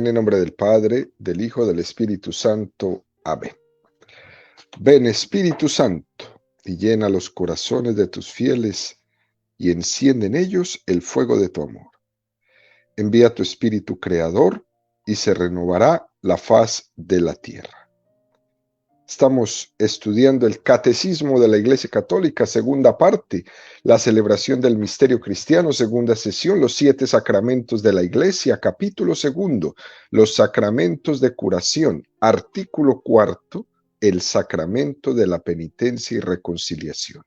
En el nombre del Padre, del Hijo, del Espíritu Santo. Amén. Ven, Espíritu Santo, y llena los corazones de tus fieles, y enciende en ellos el fuego de tu amor. Envía tu Espíritu Creador, y se renovará la faz de la tierra. Estamos estudiando el Catecismo de la Iglesia Católica, segunda parte, la celebración del misterio cristiano, segunda sesión, los 7 sacramentos de la Iglesia, capítulo segundo, los sacramentos de curación, artículo cuarto, el sacramento de la penitencia y reconciliación.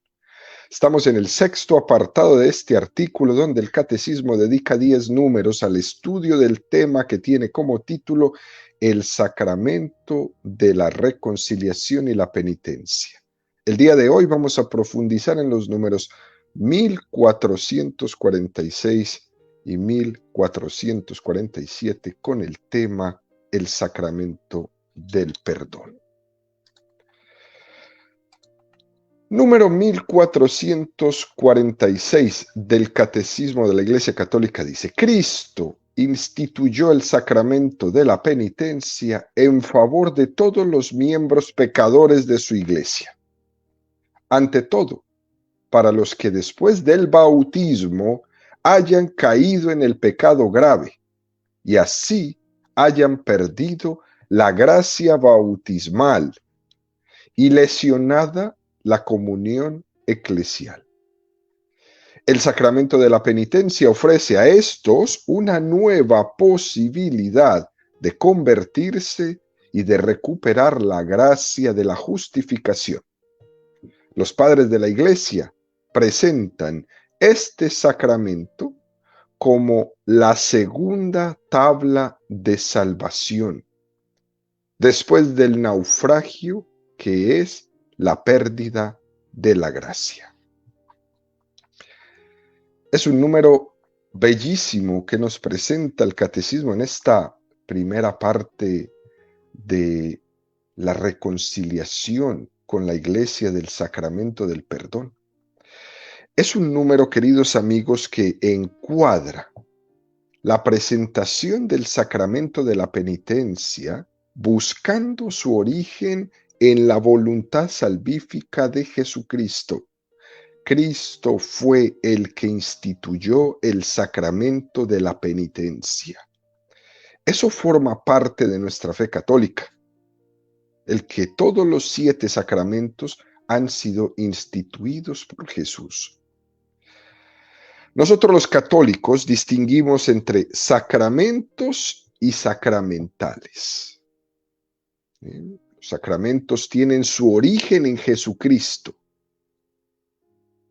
Estamos en el sexto apartado de este artículo, donde el Catecismo dedica 10 números al estudio del tema que tiene como título el sacramento de la reconciliación y la penitencia. El día de hoy vamos a profundizar en los números 1446 y 1447 con el tema el sacramento del perdón. Número 1446 del Catecismo de la Iglesia Católica dice: Cristo instituyó el sacramento de la penitencia en favor de todos los miembros pecadores de su Iglesia. Ante todo, para los que después del bautismo hayan caído en el pecado grave y así hayan perdido la gracia bautismal y lesionada la comunión eclesial. El sacramento de la penitencia ofrece a estos una nueva posibilidad de convertirse y de recuperar la gracia de la justificación. Los padres de la Iglesia presentan este sacramento como la segunda tabla de salvación, después del naufragio que es la pérdida de la gracia. Es un número bellísimo que nos presenta el Catecismo en esta primera parte de la reconciliación con la Iglesia del sacramento del perdón. Es un número, queridos amigos, que encuadra la presentación del sacramento de la penitencia buscando su origen en la voluntad salvífica de Jesucristo. Cristo fue el que instituyó el sacramento de la penitencia. Eso forma parte de nuestra fe católica, el que todos los 7 sacramentos han sido instituidos por Jesús. Nosotros los católicos distinguimos entre sacramentos y sacramentales. Los sacramentos tienen su origen en Jesucristo.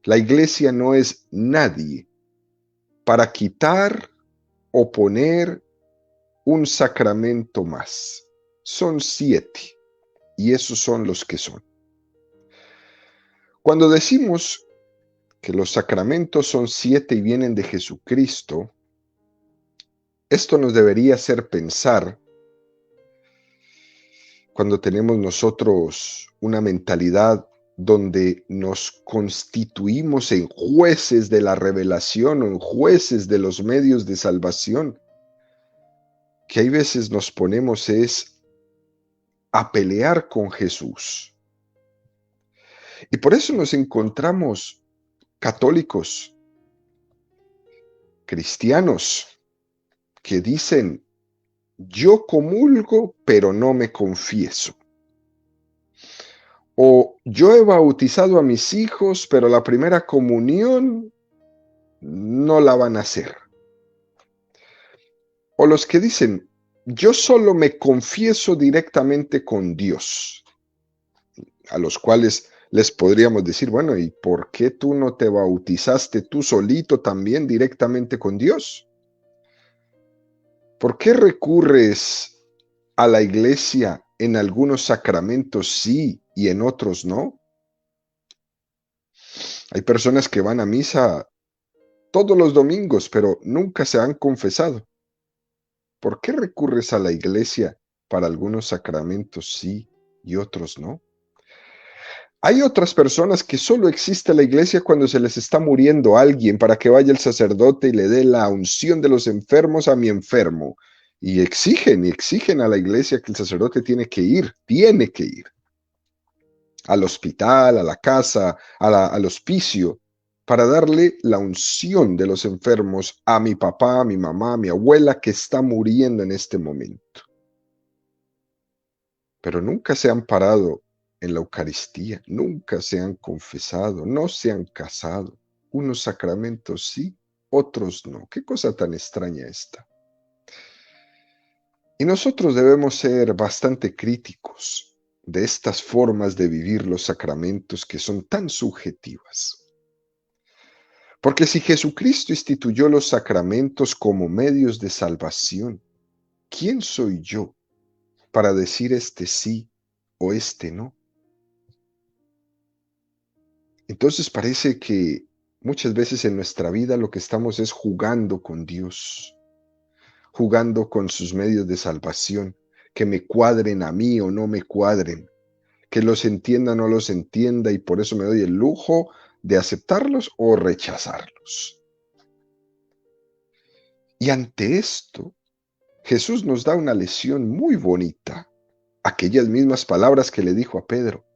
La Iglesia no es nadie para quitar o poner un sacramento más. Son 7 y esos son los que son. Cuando decimos que los sacramentos son 7 y vienen de Jesucristo, esto nos debería hacer pensar, cuando tenemos nosotros una mentalidad donde nos constituimos en jueces de la revelación o en jueces de los medios de salvación, que hay veces nos ponemos a pelear con Jesús. Y por eso nos encontramos católicos, cristianos, que dicen: yo comulgo, pero no me confieso. O yo he bautizado a mis hijos, pero la primera comunión no la van a hacer. O los que dicen: yo solo me confieso directamente con Dios. A los cuales les podríamos decir: bueno, ¿y por qué tú no te bautizaste tú solito también directamente con Dios? ¿Por qué recurres a la Iglesia en algunos sacramentos sí y en otros no? Hay personas que van a misa todos los domingos, pero nunca se han confesado. ¿Por qué recurres a la Iglesia para algunos sacramentos sí y otros no? Hay otras personas que solo existe la Iglesia cuando se les está muriendo alguien para que vaya el sacerdote y le dé la unción de los enfermos a mi enfermo. y exigen a la iglesia que el sacerdote tiene que ir al hospital, a la casa, al hospicio, para darle la unción de los enfermos a mi papá, a mi mamá, a mi abuela que está muriendo en este momento. Pero nunca se han parado en la Eucaristía, nunca se han confesado, no se han casado. Unos sacramentos sí, otros no. Qué cosa tan extraña esta. Y nosotros debemos ser bastante críticos de estas formas de vivir los sacramentos que son tan subjetivas. Porque si Jesucristo instituyó los sacramentos como medios de salvación, ¿quién soy yo para decir este sí o este no? Entonces parece que muchas veces en nuestra vida lo que estamos es jugando con Dios, jugando con sus medios de salvación, que me cuadren a mí o no me cuadren, que los entienda o no los entienda, y por eso me doy el lujo de aceptarlos o rechazarlos. Y ante esto, Jesús nos da una lección muy bonita, aquellas mismas palabras que le dijo a Pedro: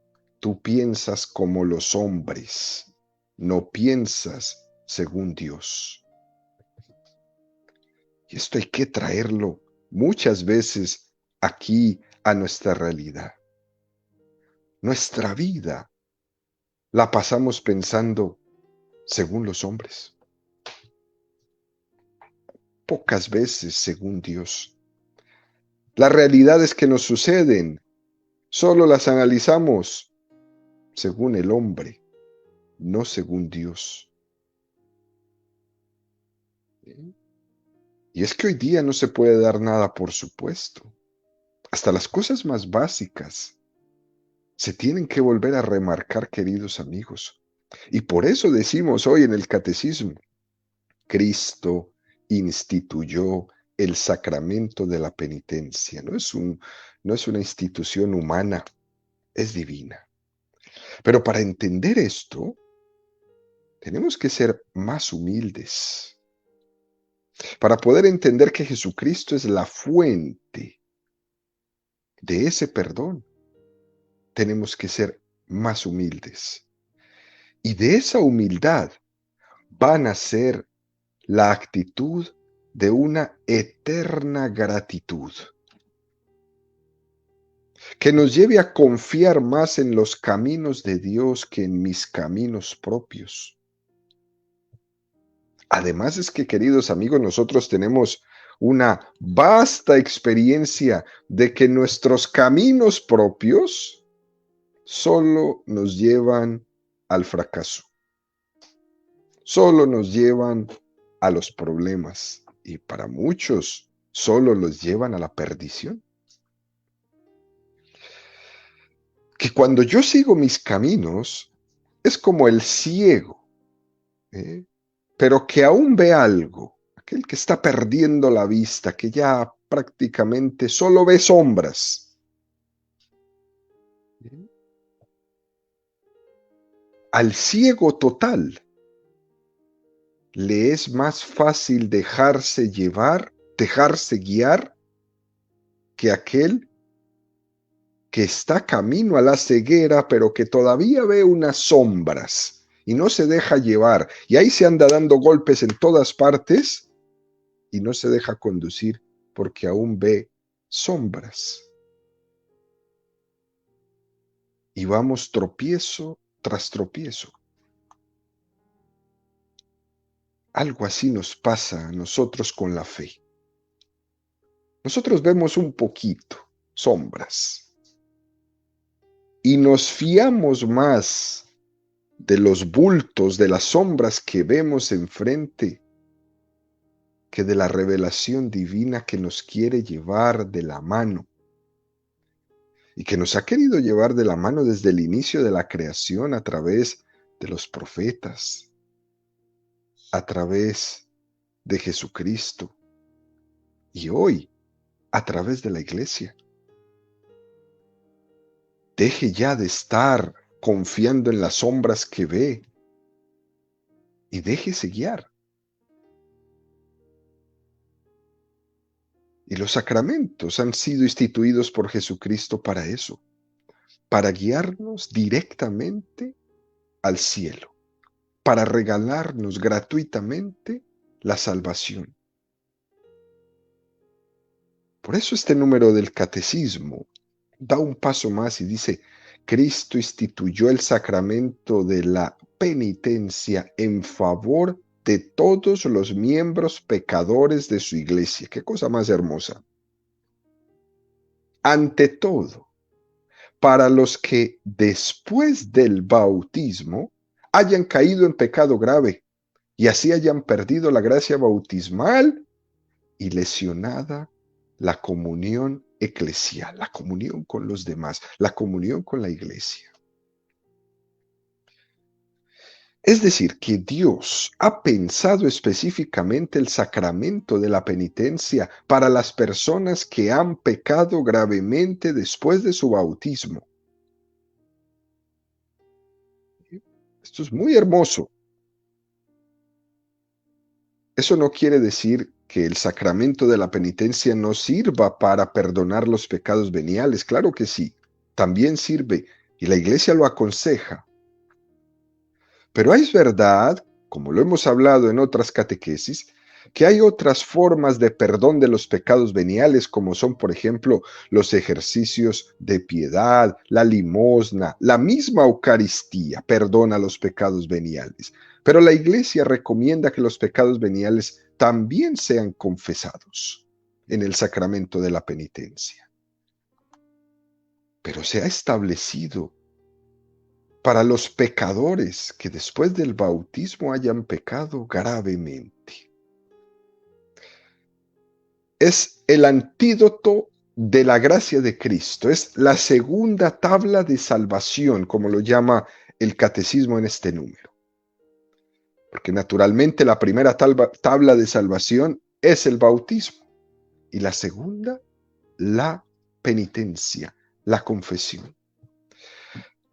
tú piensas como los hombres, no piensas según Dios. Y esto hay que traerlo muchas veces aquí a nuestra realidad. Nuestra vida la pasamos pensando según los hombres, pocas veces según Dios. Las realidades que nos suceden solo las analizamos según el hombre, no según Dios. Y es que hoy día no se puede dar nada por supuesto. Hasta las cosas más básicas se tienen que volver a remarcar, queridos amigos. Y por eso decimos hoy en el catecismo: Cristo instituyó el sacramento de la penitencia. No es una institución humana, es divina. Pero para entender esto, tenemos que ser más humildes. Para poder entender que Jesucristo es la fuente de ese perdón, tenemos que ser más humildes. Y de esa humildad va a nacer la actitud de una eterna gratitud, que nos lleve a confiar más en los caminos de Dios que en mis caminos propios. Además es que, queridos amigos, nosotros tenemos una vasta experiencia de que nuestros caminos propios solo nos llevan al fracaso, solo nos llevan a los problemas, y para muchos solo los llevan a la perdición. Que cuando yo sigo mis caminos es como el ciego, ¿eh? Pero que aún ve algo, aquel que está perdiendo la vista, que ya prácticamente solo ve sombras. Al ciego total le es más fácil dejarse llevar, dejarse guiar, que aquel que está camino a la ceguera, pero que todavía ve unas sombras y no se deja llevar, y ahí se anda dando golpes en todas partes y no se deja conducir porque aún ve sombras. Y vamos tropiezo tras tropiezo. Algo así nos pasa a nosotros con la fe. Nosotros vemos un poquito, sombras, y nos fiamos más de los bultos, de las sombras que vemos enfrente, que de la revelación divina que nos quiere llevar de la mano, y que nos ha querido llevar de la mano desde el inicio de la creación a través de los profetas, a través de Jesucristo, y hoy a través de la iglesia. Deje ya de estar confiando en las sombras que ve y déjese guiar. Y los sacramentos han sido instituidos por Jesucristo para eso, para guiarnos directamente al cielo, para regalarnos gratuitamente la salvación. Por eso este número del catecismo da un paso más y dice: Cristo instituyó el sacramento de la penitencia en favor de todos los miembros pecadores de su iglesia. Qué cosa más hermosa. Ante todo, para los que después del bautismo hayan caído en pecado grave y así hayan perdido la gracia bautismal y lesionada la comunión eclesial, la comunión con los demás, la comunión con la iglesia. Es decir, que Dios ha pensado específicamente el sacramento de la penitencia para las personas que han pecado gravemente después de su bautismo. Esto es muy hermoso. Eso no quiere decir que el sacramento de la penitencia no sirva para perdonar los pecados veniales. Claro que sí, también sirve y la iglesia lo aconseja. Pero es verdad, como lo hemos hablado en otras catequesis, que hay otras formas de perdón de los pecados veniales, como son, por ejemplo, los ejercicios de piedad, la limosna, la misma Eucaristía perdona los pecados veniales. Pero la Iglesia recomienda que los pecados veniales también sean confesados en el sacramento de la penitencia. Pero se ha establecido para los pecadores que después del bautismo hayan pecado gravemente. Es el antídoto de la gracia de Cristo, es la segunda tabla de salvación, como lo llama el catecismo en este número. Porque naturalmente la primera tabla de salvación es el bautismo y la segunda, la penitencia, la confesión.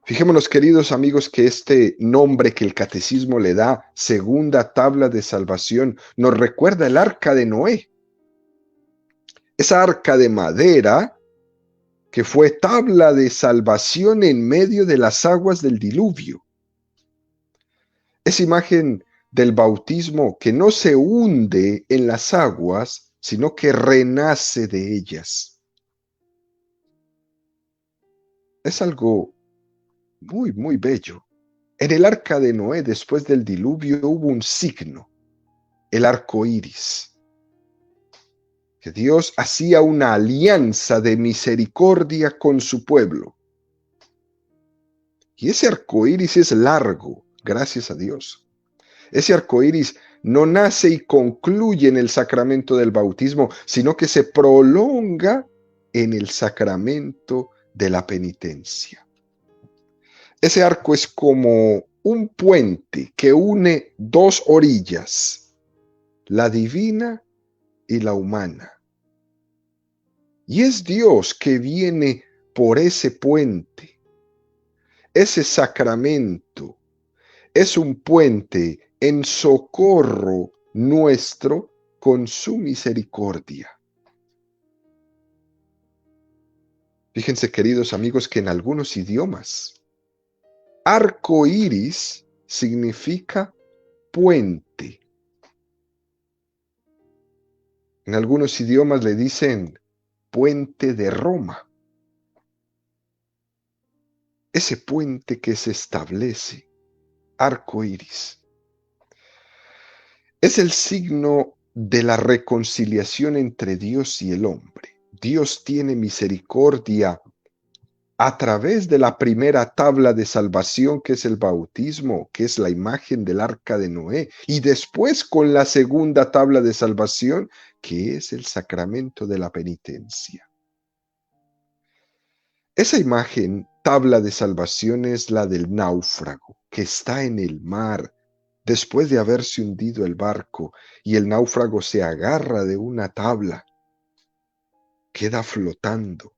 Fijémonos, queridos amigos, que este nombre que el catecismo le da, segunda tabla de salvación, nos recuerda el arca de Noé. Esa arca de madera que fue tabla de salvación en medio de las aguas del diluvio. Esa imagen del bautismo que no se hunde en las aguas, sino que renace de ellas. Es algo muy, muy bello. En el arca de Noé, después del diluvio, hubo un signo, el arco iris, que Dios hacía una alianza de misericordia con su pueblo. Y ese arco iris es largo, gracias a Dios. Ese arco iris no nace y concluye en el sacramento del bautismo, sino que se prolonga en el sacramento de la penitencia. Ese arco es como un puente que une dos orillas, la divina y la humana. Y es Dios que viene por ese puente. Ese sacramento es un puente en socorro nuestro con su misericordia. Fíjense, queridos amigos, que en algunos idiomas arco iris significa puente. En algunos idiomas le dicen puente de Roma. Ese puente que se establece, arco iris, es el signo de la reconciliación entre Dios y el hombre. Dios tiene misericordia a través de la primera tabla de salvación, que es el bautismo, que es la imagen del arca de Noé, y después con la segunda tabla de salvación, que es el sacramento de la penitencia. Esa imagen, tabla de salvación, es la del náufrago, que está en el mar, después de haberse hundido el barco, y el náufrago se agarra de una tabla, queda flotando,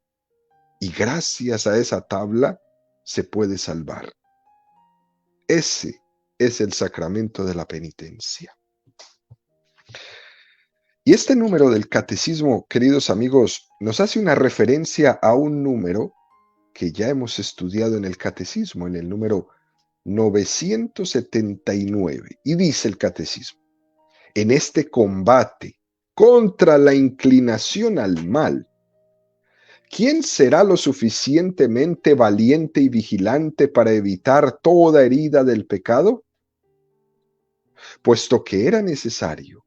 y gracias a esa tabla se puede salvar. Ese es el sacramento de la penitencia. Y este número del catecismo, queridos amigos, nos hace una referencia a un número que ya hemos estudiado en el catecismo, en el número 979. Y dice el catecismo: en este combate contra la inclinación al mal, ¿quién será lo suficientemente valiente y vigilante para evitar toda herida del pecado? Puesto que era necesario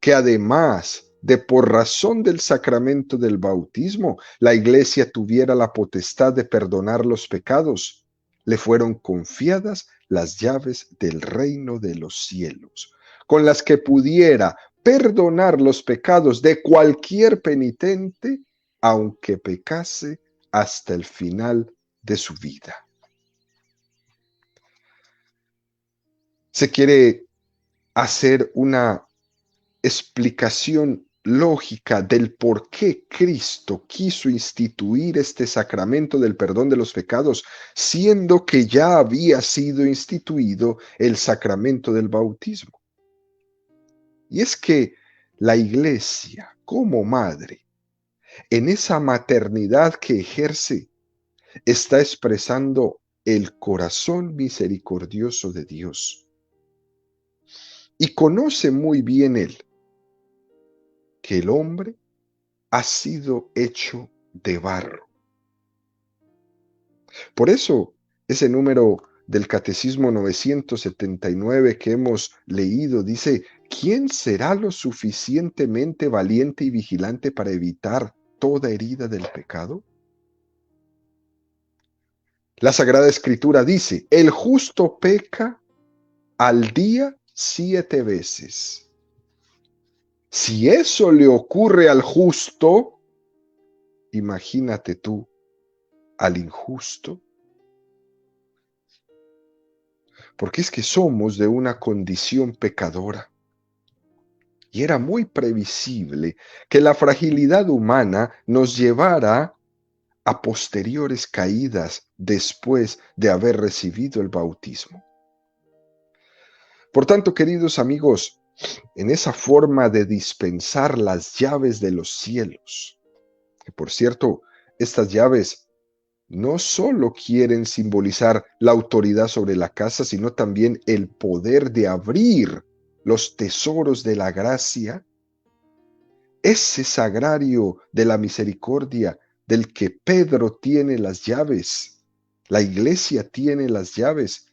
que además de por razón del sacramento del bautismo, la Iglesia tuviera la potestad de perdonar los pecados, le fueron confiadas las llaves del reino de los cielos, con las que pudiera perdonar los pecados de cualquier penitente, aunque pecase hasta el final de su vida. Se quiere hacer una explicación lógica del por qué Cristo quiso instituir este sacramento del perdón de los pecados, siendo que ya había sido instituido el sacramento del bautismo. Y es que la Iglesia, como madre, en esa maternidad que ejerce, está expresando el corazón misericordioso de Dios. Y conoce muy bien Él que el hombre ha sido hecho de barro. Por eso, ese número del Catecismo 979 que hemos leído dice: ¿quién será lo suficientemente valiente y vigilante para evitar toda herida del pecado? La Sagrada Escritura dice: el justo peca al día 7 veces. Si eso le ocurre al justo, imagínate tú al injusto. Porque es que somos de una condición pecadora. Y era muy previsible que la fragilidad humana nos llevara a posteriores caídas después de haber recibido el bautismo. Por tanto, queridos amigos, en esa forma de dispensar las llaves de los cielos, que por cierto, estas llaves no solo quieren simbolizar la autoridad sobre la casa, sino también el poder de abrir los tesoros de la gracia, ese sagrario de la misericordia del que Pedro tiene las llaves, la Iglesia tiene las llaves,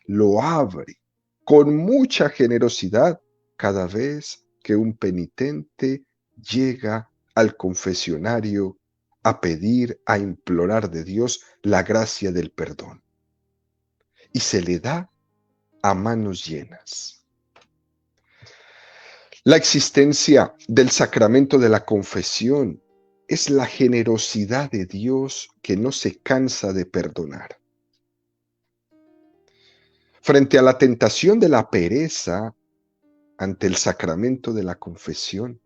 lo abre con mucha generosidad cada vez que un penitente llega al confesionario a pedir, a implorar de Dios la gracia del perdón. Y se le da a manos llenas. La existencia del sacramento de la confesión es la generosidad de Dios que no se cansa de perdonar. Frente a la tentación de la pereza ante el sacramento de la confesión,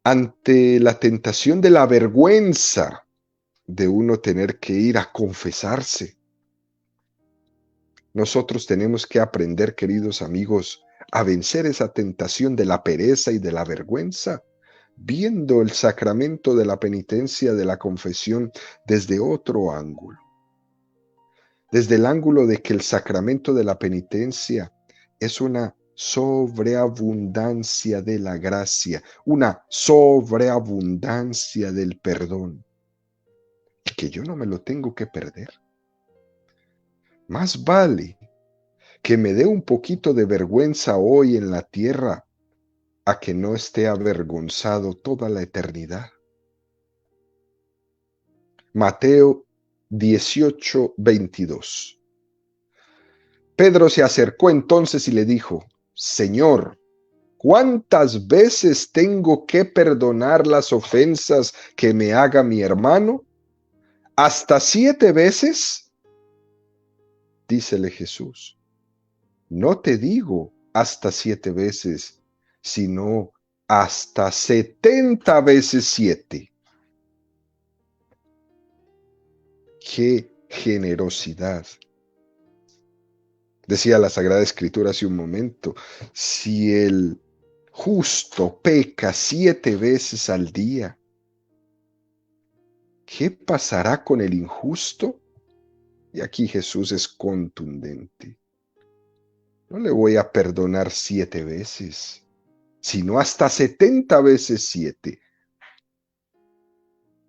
ante la tentación de la vergüenza de uno tener que ir a confesarse, nosotros tenemos que aprender, queridos amigos, a vencer esa tentación de la pereza y de la vergüenza, viendo el sacramento de la penitencia, de la confesión, desde otro ángulo. Desde el ángulo de que el sacramento de la penitencia es una sobreabundancia de la gracia, una sobreabundancia del perdón, y que yo no me lo tengo que perder. Más vale que me dé un poquito de vergüenza hoy en la tierra a que no esté avergonzado toda la eternidad. Mateo 18:22. Pedro se acercó entonces y le dijo: Señor, ¿cuántas veces tengo que perdonar las ofensas que me haga mi hermano? ¿Hasta 7 veces? Dícele Jesús: no te digo hasta 7 veces, sino hasta 70 veces 7. ¡Qué generosidad! Decía la Sagrada Escritura hace un momento: si el justo peca 7 veces al día, ¿qué pasará con el injusto? Y aquí Jesús es contundente. No le voy a perdonar 7 veces, sino hasta 70 veces 7.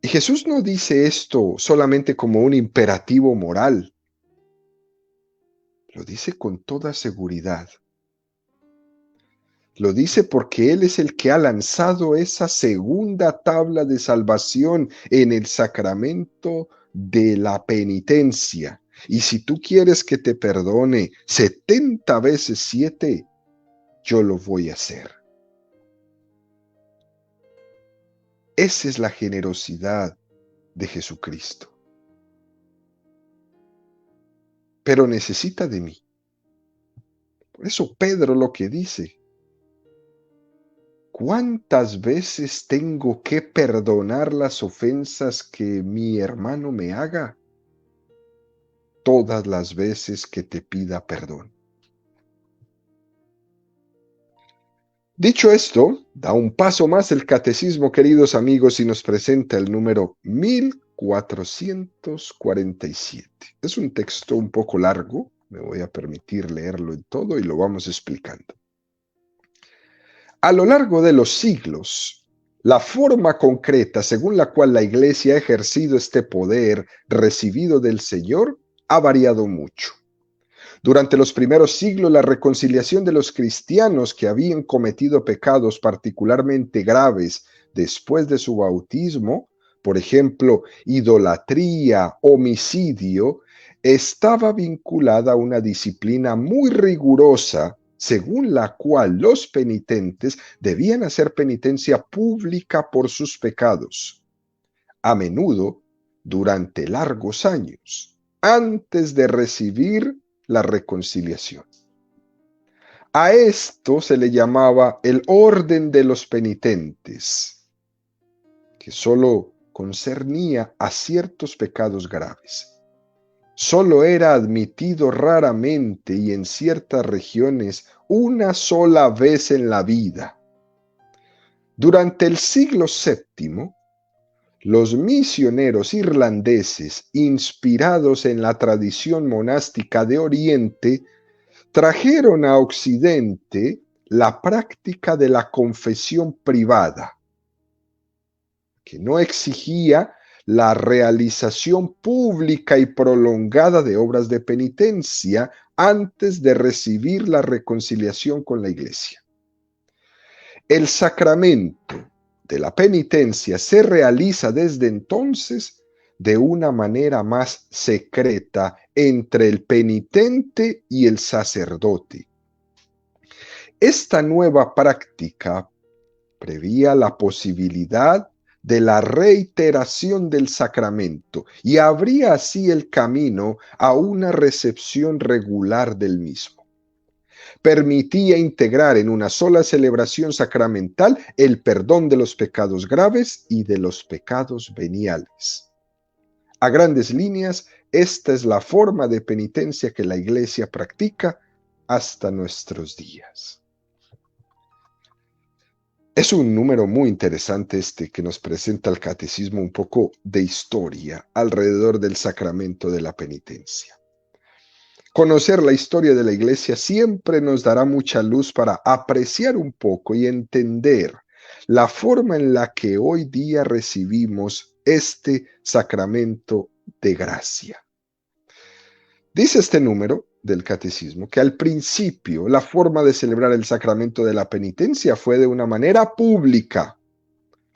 Y Jesús no dice esto solamente como un imperativo moral, lo dice con toda seguridad. Lo dice porque Él es el que ha lanzado esa segunda tabla de salvación en el sacramento de la penitencia. Y si tú quieres que te perdone 70 veces 7, yo lo voy a hacer. Esa es la generosidad de Jesucristo. Pero necesita de mí. Por eso Pedro lo que dice: ¿cuántas veces tengo que perdonar las ofensas que mi hermano me haga? Todas las veces que te pida perdón. Dicho esto, da un paso más el catecismo, queridos amigos, y nos presenta el número 1447. Es un texto un poco largo, me voy a permitir leerlo en todo y lo vamos explicando. A lo largo de los siglos, la forma concreta según la cual la Iglesia ha ejercido este poder recibido del Señor ha variado mucho. Durante los primeros siglos, la reconciliación de los cristianos que habían cometido pecados particularmente graves después de su bautismo, por ejemplo, idolatría, homicidio, estaba vinculada a una disciplina muy rigurosa, según la cual los penitentes debían hacer penitencia pública por sus pecados, a menudo durante largos años, antes de recibir la reconciliación. A esto se le llamaba el orden de los penitentes, que solo concernía a ciertos pecados graves. Solo era admitido raramente y en ciertas regiones una sola vez en la vida. Durante el siglo VII, los misioneros irlandeses, inspirados en la tradición monástica de Oriente, trajeron a Occidente la práctica de la confesión privada, que no exigía la realización pública y prolongada de obras de penitencia antes de recibir la reconciliación con la Iglesia. El sacramento de la penitencia se realiza desde entonces de una manera más secreta entre el penitente y el sacerdote. Esta nueva práctica prevía la posibilidad de la reiteración del sacramento y abría así el camino a una recepción regular del mismo. Permitía integrar en una sola celebración sacramental el perdón de los pecados graves y de los pecados veniales. A grandes líneas, esta es la forma de penitencia que la Iglesia practica hasta nuestros días. Es un número muy interesante este que nos presenta el catecismo, un poco de historia alrededor del sacramento de la penitencia. Conocer la historia de la Iglesia siempre nos dará mucha luz para apreciar un poco y entender la forma en la que hoy día recibimos este sacramento de gracia. Dice este número del catecismo que al principio la forma de celebrar el sacramento de la penitencia fue de una manera pública.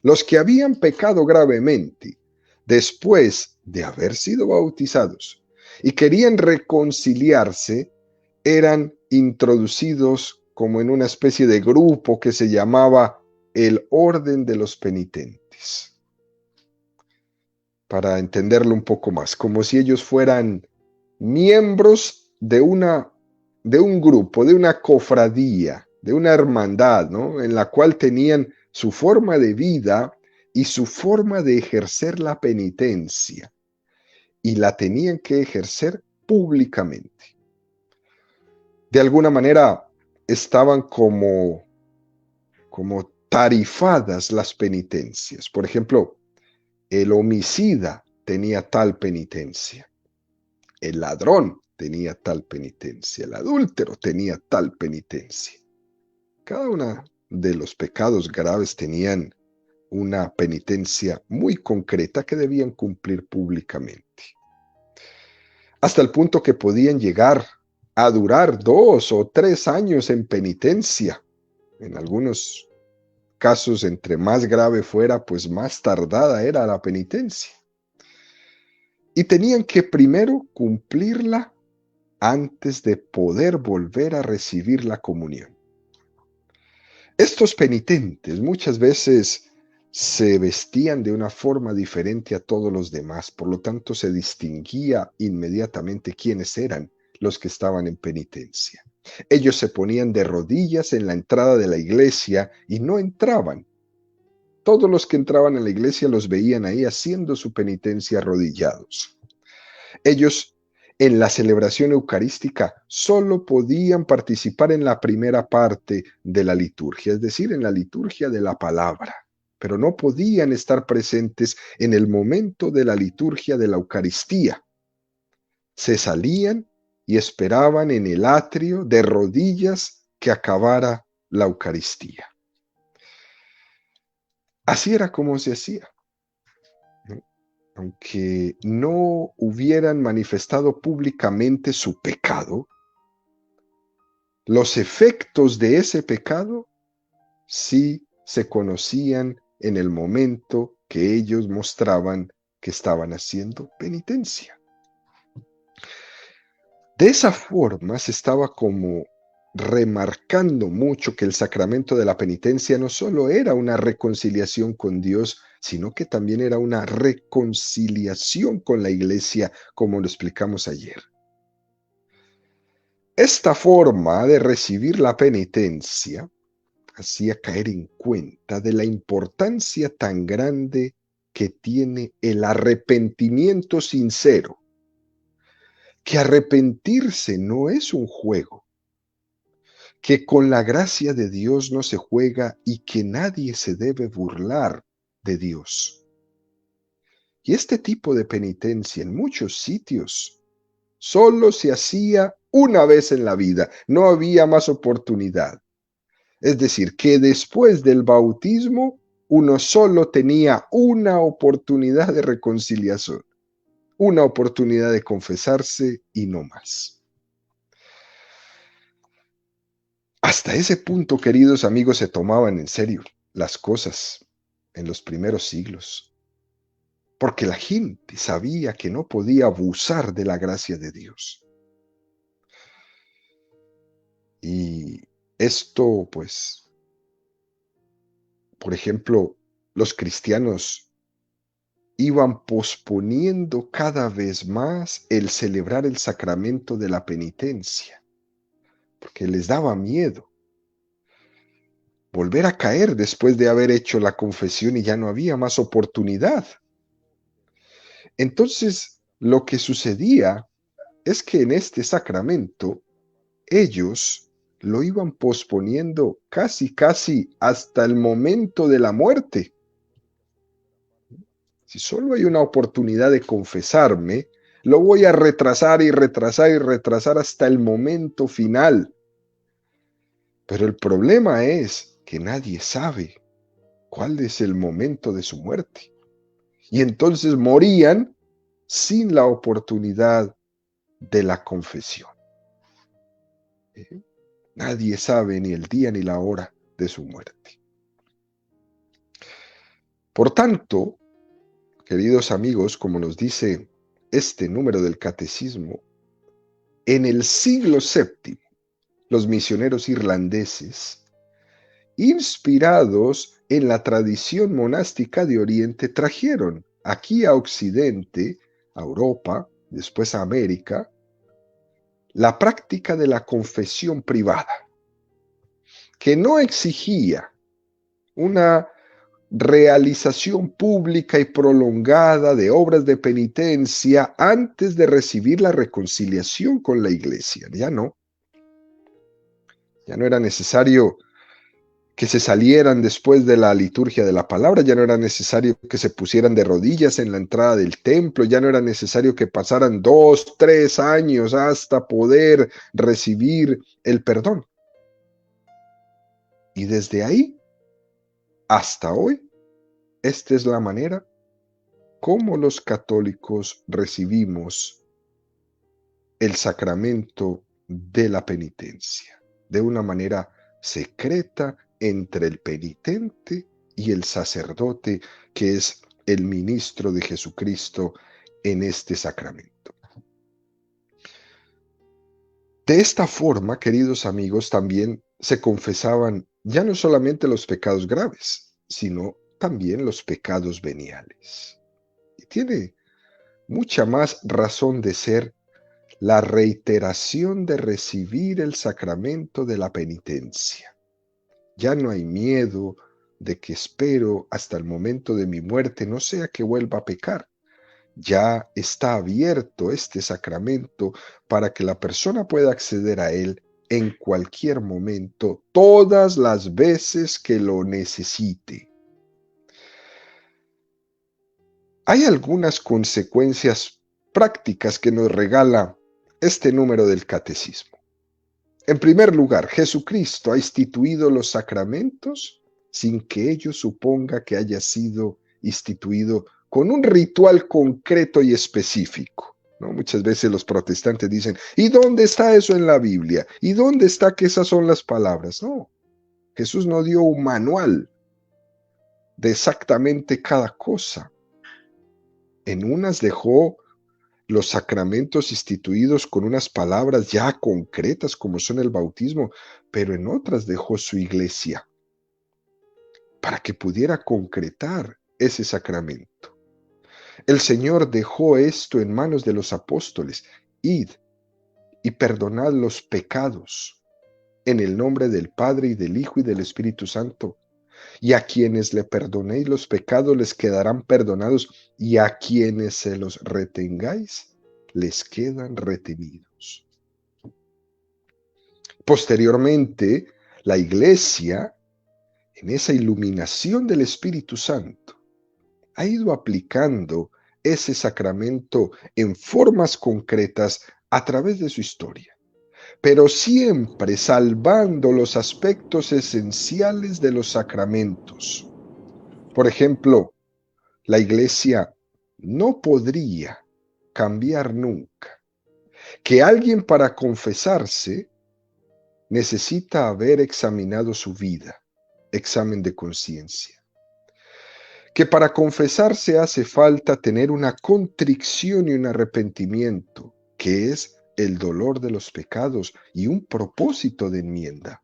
Los que habían pecado gravemente después de haber sido bautizados y querían reconciliarse eran introducidos como en una especie de grupo que se llamaba el orden de los penitentes. Para entenderlo un poco más, como si ellos fueran miembros de un grupo, de una cofradía, de una hermandad, ¿no? En la cual tenían su forma de vida y su forma de ejercer la penitencia, y la tenían que ejercer públicamente. De alguna manera estaban como como tarifadas las penitencias. Por ejemplo, el homicida tenía tal penitencia, el ladrón tenía tal penitencia, el adúltero tenía tal penitencia. Cada uno de los pecados graves tenían una penitencia muy concreta que debían cumplir públicamente, hasta el punto que podían llegar a durar 2 o 3 años en penitencia. En algunos casos, entre más grave fuera, pues más tardada era la penitencia. Y tenían que primero cumplirla antes de poder volver a recibir la comunión. Estos penitentes muchas veces se vestían de una forma diferente a todos los demás, por lo tanto se distinguía inmediatamente quiénes eran los que estaban en penitencia. Ellos se ponían de rodillas en la entrada de la iglesia y no entraban. Todos los que entraban en la iglesia los veían ahí haciendo su penitencia arrodillados. Ellos en la celebración eucarística solo podían participar en la primera parte de la liturgia, es decir, en la liturgia de la palabra, pero no podían estar presentes en el momento de la liturgia de la Eucaristía. Se salían y esperaban en el atrio de rodillas que acabara la Eucaristía. Así era como se hacía. Aunque no hubieran manifestado públicamente su pecado, los efectos de ese pecado sí se conocían en el momento que ellos mostraban que estaban haciendo penitencia. De esa forma se estaba como remarcando mucho que el sacramento de la penitencia no solo era una reconciliación con Dios, sino que también era una reconciliación con la iglesia, como lo explicamos ayer. Esta forma de recibir la penitencia hacía caer en cuenta de la importancia tan grande que tiene el arrepentimiento sincero, que arrepentirse no es un juego, que con la gracia de Dios no se juega y que nadie se debe burlar de Dios. Y este tipo de penitencia en muchos sitios solo se hacía una vez en la vida, no había más oportunidad. Es decir, que después del bautismo uno solo tenía una oportunidad de reconciliación, una oportunidad de confesarse y no más. Hasta ese punto, queridos amigos, se tomaban en serio las cosas en los primeros siglos, porque la gente sabía que no podía abusar de la gracia de Dios. Y esto, pues, por ejemplo, los cristianos iban posponiendo cada vez más el celebrar el sacramento de la penitencia, porque les daba miedo volver a caer después de haber hecho la confesión y ya no había más oportunidad. Entonces, lo que sucedía es que en este sacramento ellos lo iban posponiendo casi hasta el momento de la muerte. Si solo hay una oportunidad de confesarme, lo voy a retrasar y retrasar y retrasar hasta el momento final. Pero el problema es que nadie sabe cuál es el momento de su muerte. Y entonces morían sin la oportunidad de la confesión. Nadie sabe ni el día ni la hora de su muerte. Por tanto, queridos amigos, como nos dice este número del catecismo, en el siglo VII, los misioneros irlandeses, inspirados en la tradición monástica de Oriente, trajeron aquí a Occidente, a Europa, después a América, la práctica de la confesión privada, que no exigía una realización pública y prolongada de obras de penitencia antes de recibir la reconciliación con la iglesia. Ya no era necesario que se salieran después de la liturgia de la palabra, ya no era necesario que se pusieran de rodillas en la entrada del templo, ya no era necesario que pasaran 2, 3 años hasta poder recibir el perdón. Y desde ahí hasta hoy, esta es la manera como los católicos recibimos el sacramento de la penitencia, de una manera secreta entre el penitente y el sacerdote, que es el ministro de Jesucristo en este sacramento. De esta forma, queridos amigos, también se confesaban ya no solamente los pecados graves, sino también los pecados veniales. Y tiene mucha más razón de ser la reiteración de recibir el sacramento de la penitencia. Ya no hay miedo de que espero hasta el momento de mi muerte, no sea que vuelva a pecar. Ya está abierto este sacramento para que la persona pueda acceder a él en cualquier momento, todas las veces que lo necesite. Hay algunas consecuencias prácticas que nos regala este número del catecismo. En primer lugar, Jesucristo ha instituido los sacramentos sin que ello suponga que haya sido instituido con un ritual concreto y específico, ¿no? Muchas veces los protestantes dicen, ¿y dónde está eso en la Biblia? ¿Y dónde está que esas son las palabras? No, Jesús no dio un manual de exactamente cada cosa. En unas dejó los sacramentos instituidos con unas palabras ya concretas como son el bautismo, pero en otras dejó su iglesia para que pudiera concretar ese sacramento. El Señor dejó esto en manos de los apóstoles. Id y perdonad los pecados en el nombre del Padre y del Hijo y del Espíritu Santo. Y a quienes le perdonéis los pecados les quedarán perdonados, y a quienes se los retengáis les quedan retenidos. Posteriormente, la Iglesia, en esa iluminación del Espíritu Santo, ha ido aplicando ese sacramento en formas concretas a través de su historia, pero siempre salvando los aspectos esenciales de los sacramentos. Por ejemplo, la Iglesia no podría cambiar nunca que alguien para confesarse necesita haber examinado su vida, examen de conciencia. Que para confesarse hace falta tener una contrición y un arrepentimiento, que es el dolor de los pecados y un propósito de enmienda.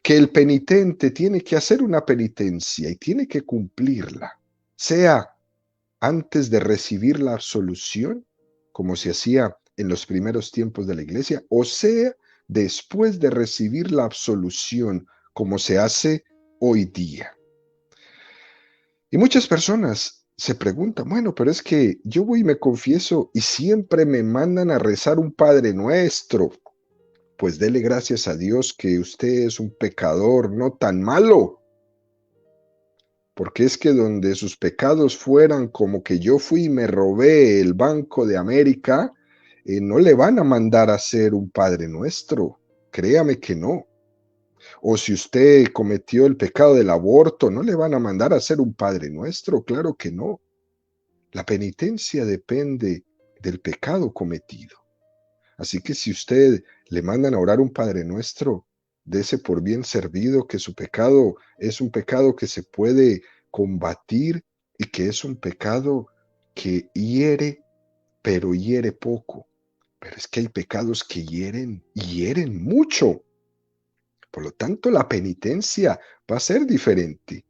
Que el penitente tiene que hacer una penitencia y tiene que cumplirla, sea antes de recibir la absolución, como se hacía en los primeros tiempos de la iglesia, o sea después de recibir la absolución, como se hace hoy día. Y muchas personas se preguntan, bueno, pero es que yo voy y me confieso y siempre me mandan a rezar un Padre Nuestro. Pues dele gracias a Dios que usted es un pecador no tan malo. Porque es que donde sus pecados fueran como que yo fui y me robé el Banco de América, no le van a mandar a hacer un Padre Nuestro. Créame que no. O si usted cometió el pecado del aborto, no le van a mandar a hacer un Padre Nuestro, claro que no. La penitencia depende del pecado cometido. Así que si usted le mandan a orar un Padre Nuestro, dese por bien servido que su pecado es un pecado que se puede combatir y que es un pecado que hiere, pero hiere poco. Pero es que hay pecados que hieren y hieren mucho. Por lo tanto, la penitencia va a ser diferente.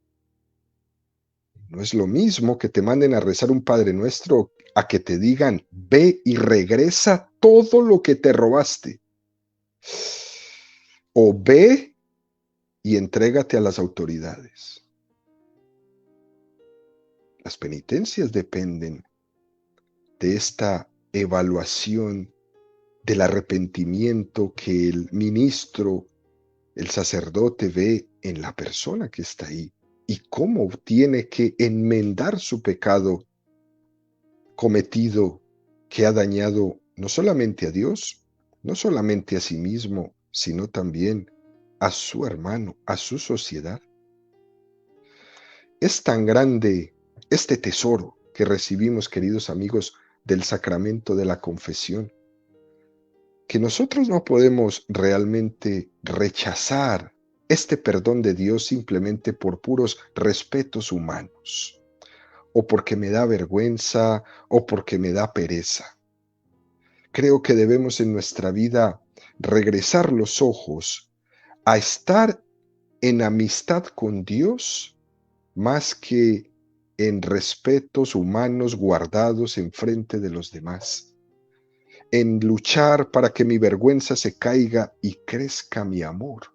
No es lo mismo que te manden a rezar un Padre Nuestro a que te digan, ve y regresa todo lo que te robaste. O ve y entrégate a las autoridades. Las penitencias dependen de esta evaluación del arrepentimiento que el ministro El sacerdote ve en la persona que está ahí y cómo tiene que enmendar su pecado cometido que ha dañado no solamente a Dios, no solamente a sí mismo, sino también a su hermano, a su sociedad. Es tan grande este tesoro que recibimos, queridos amigos, del sacramento de la confesión, que nosotros no podemos realmente rechazar este perdón de Dios simplemente por puros respetos humanos, o porque me da vergüenza, o porque me da pereza. Creo que debemos en nuestra vida regresar los ojos a estar en amistad con Dios más que en respetos humanos guardados en frente de los demás, en luchar para que mi vergüenza se caiga y crezca mi amor.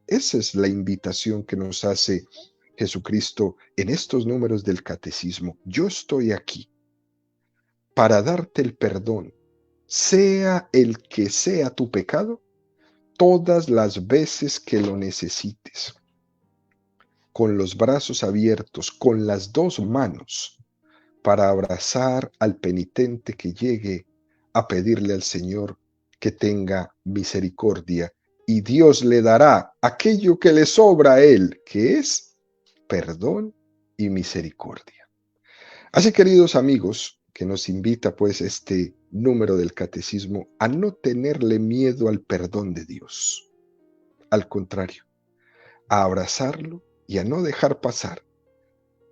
Esa es la invitación que nos hace Jesucristo en estos números del catecismo. Yo estoy aquí para darte el perdón, sea el que sea tu pecado, todas las veces que lo necesites, con los brazos abiertos, con las dos manos, para abrazar al penitente que llegue a pedirle al Señor que tenga misericordia, y Dios le dará aquello que le sobra a él, que es perdón y misericordia. Así, queridos amigos, que nos invita pues este número del catecismo a no tenerle miedo al perdón de Dios. Al contrario, a abrazarlo y a no dejar pasar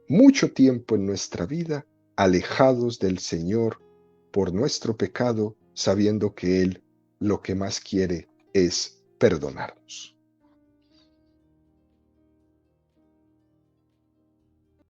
mucho tiempo en nuestra vida alejados del Señor por nuestro pecado, sabiendo que Él lo que más quiere es perdonarnos.